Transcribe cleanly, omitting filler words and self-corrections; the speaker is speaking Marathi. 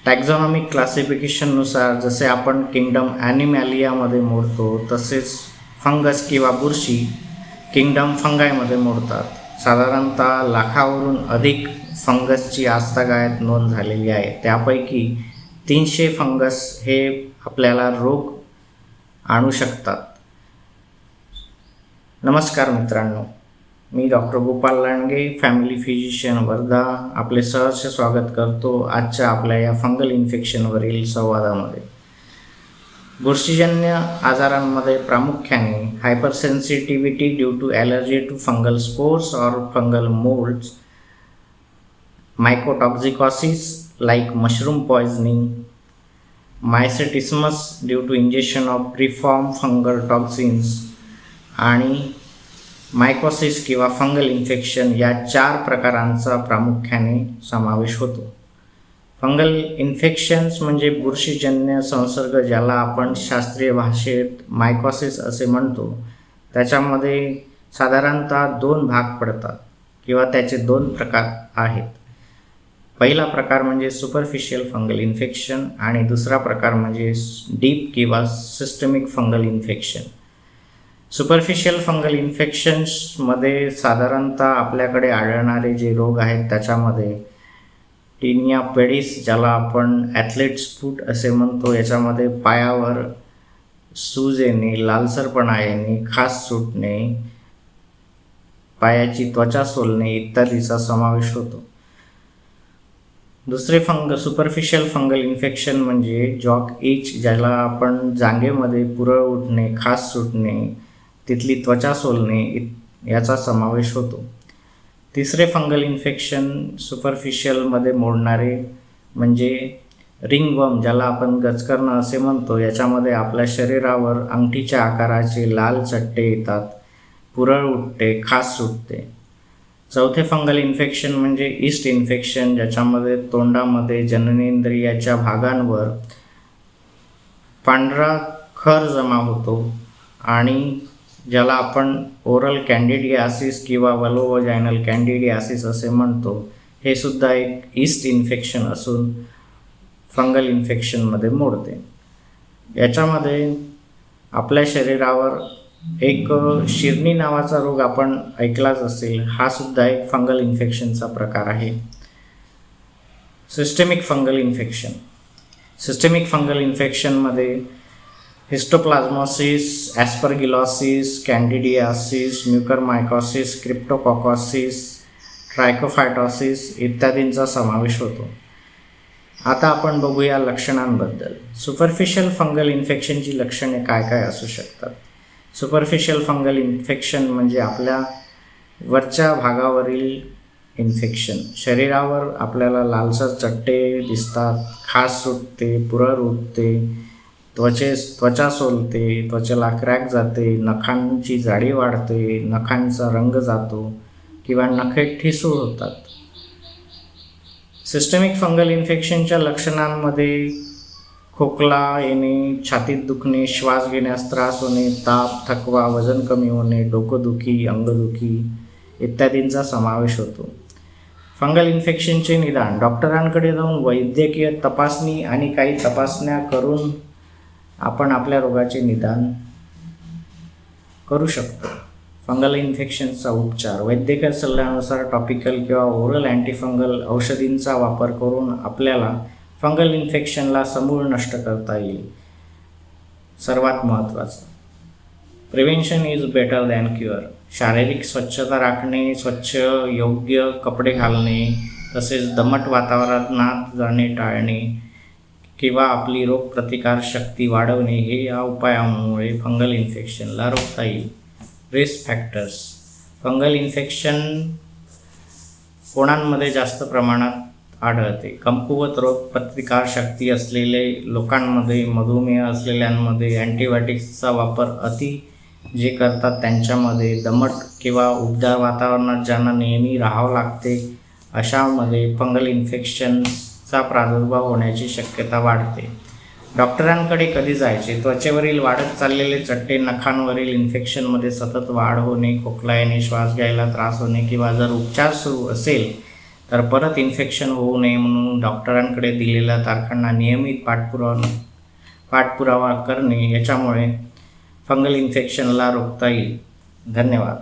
टॅक्झॉनॉमिक क्लासिफिकेशननुसार जसे आपण किंगडम ॲनिमॅलियामध्ये मोडतो तसेच फंगस किंवा बुरशी किंगडम फंगायमध्ये मोडतात। साधारणतः लाखावरून अधिक फंगसची आजतागायत नोंद झालेली आहे। त्यापैकी 300 फंगस हे आपल्याला रोग आणू शकतात। नमस्कार मित्रांनो, मी doctor Gopal Landge, family physician Wardha, आपले सहर्ष स्वागत करतो आजच्या आपल्या या फंगल इन्फेक्शनवरील संवादामध्ये। बुरशीजन्य आजारांमध्ये प्रामुख्याने hypersensitivity due to allergy to fungal spores or fungal molds, mycotoxicosis like mushroom poisoning, mycetismus due to ingestion of preformed fungal toxins आणि मायकोसिस किंवा फंगल इन्फेक्शन या 4 प्रकारांचा प्रामुख्याने समावेश होतो। फंगल इन्फेक्शन्स म्हणजे बुरशीजन्य संसर्ग, ज्याला आपण शास्त्रीय भाषेत मायकोसिस असे म्हणतो। त्याच्यामध्ये साधारणतः 2 भाग पडतात किंवा त्याचे 2 प्रकार आहेत। पहिला प्रकार म्हणजे सुपरफिशियल फंगल इन्फेक्शन आणि दुसरा प्रकार म्हणजे डीप किंवा systemic fungal infection. Superficial fungal इन्फेक्शन्समध्ये साधारणतः आपल्याकडे आढळणारे जे रोग आहेत त्याच्यामध्ये टीनिया पेडिस, ज्याला आपण ॲथलीट्स फूट असे म्हणतो, याच्यामध्ये पायावर सूज येणे, लालसरपणा येणे, खास सुटणे, पायाची त्वचा सोलणे इत्यादीचा समावेश होतो। दुसरे सुपरफिशियल फंगल इन्फेक्शन म्हणजे जॉक इच, ज्याला आपण जांघेमध्ये पुरळ उठणे, खास सुटणे, तिथली त्वचा सोलणे याचा समावेश होतो। तिसरे फंगल इन्फेक्शन सुपरफिशियलमध्ये मोडणारे म्हणजे रिंगवर्म, ज्याला आपण गजकर्ण असे म्हणतो। याच्यामध्ये आपल्या शरीरावर अंगठीच्या आकाराचे लाल चट्टे येतात, पुरळ उठते, खास सुटते। चौथे फंगल इन्फेक्शन म्हणजे ईस्ट इन्फेक्शन, ज्याच्यामध्ये तोंडामध्ये जननेंद्रियाच्या भागांवर पांढरा खर जमा होतो आणि ज्याला आपण ओरल कॅन्डिडियासिस किंवा वल्वोव्हाजायनल कॅन्डिडियासिस असे म्हणतो। हे सुद्धा एक ईस्ट इन्फेक्शन असून फंगल इन्फेक्शनमध्ये मोडते। याच्यामध्ये आपल्या शरीरावर एक शिरणी नावाचा रोग आपण ऐकलाच असेल, हा सुद्धा एक फंगल इन्फेक्शनचा प्रकार आहे। Systemic fungal infection. Systemic fungal इन्फेक्शनमध्ये histoplasmosis, aspergillosis, candidiasis, mucormycosis, cryptococcosis, trichophytosis इत्यादींचा समावेश होतो। आता आपण बघूया लक्षणांबद्दल। सुपरफिशियल फंगल इन्फेक्शनची लक्षणे काय काय असू शकतात? सुपरफिशियल फंगल इन्फेक्शन म्हणजे आपल्या वरच्या भागावरील इन्फेक्शन। शरीरावर आपल्याला लालसर चट्टे दिसतात, खास सुटते, पुरळ उठते, त्वचा सोलते, त्वचेला क्रॅक जाते, नखांची जाडी वाढते, नखांचा रंग जातो किंवा नखे ठिसूळ होतात। सिस्टमिक फंगल इन्फेक्शनच्या लक्षणांमध्ये खोकला येणे, छातीत दुखणे, श्वास घेण्यास त्रास होणे, ताप, थकवा, वजन कमी होणे, डोकंदुखी, अंगदुखी इत्यादींचा समावेश होतो। फंगल इन्फेक्शनचे निदान: डॉक्टरांकडे जाऊन वैद्यकीय तपासणी आणि काही तपासण्या करून आपण आपल्या रोगाचे निदान करू शकतो। फंगल इन्फेक्शनचा उपचार: वैद्यकीय सल्ल्यानुसार टॉपिकल किंवा ओरल अँटीफंगल औषधींचा वापर करून आपल्याला फंगल इन्फेक्शनला समूळ नष्ट करता येईल। सर्वात महत्त्वाचं, prevention is better than cure. शारीरिक स्वच्छता राखणे, स्वच्छ योग्य कपडे घालणे, तसेच दमट वातावरणात जाणे टाळणे किंवा आपली रोगप्रतिकार शक्ती वाढवणे हे या उपायांमुळे फंगल इन्फेक्शनला रोखता येईल। रिस्क फॅक्टर्स: फंगल इन्फेक्शन कोणांमध्ये जास्त प्रमाणात आढळते? कमकुवत रोगप्रतिकारशक्ती असलेले लोकांमध्ये, मधुमेह असलेल्यांमध्ये, अँटीबायोटिक्सचा वापर जे करतात त्यांच्यामध्ये, दमट किंवा उबदार वातावरणात ज्यांना नेहमी राहावं लागते अशामध्ये फंगल इन्फेक्शनचा प्रादुर्भाव होण्याची शक्यता वाढते। डॉक्टरांकडे कधी जायचे? त्वचेवरील वाढत चाललेले चट्टे, नखांवरील इन्फेक्शनमध्ये सतत वाढ होणे, खोकला येणे, श्वास घ्यायला त्रास होणे किंवा जर उपचार सुरू असेल तर परत इन्फेक्शन होऊ नये म्हणून डॉक्टरांकडे दिलेल्या तारखांना नियमित पाठपुरावा करणे याच्यामुळे फंगल इन्फेक्शनला रोखता येईल. धन्यवाद.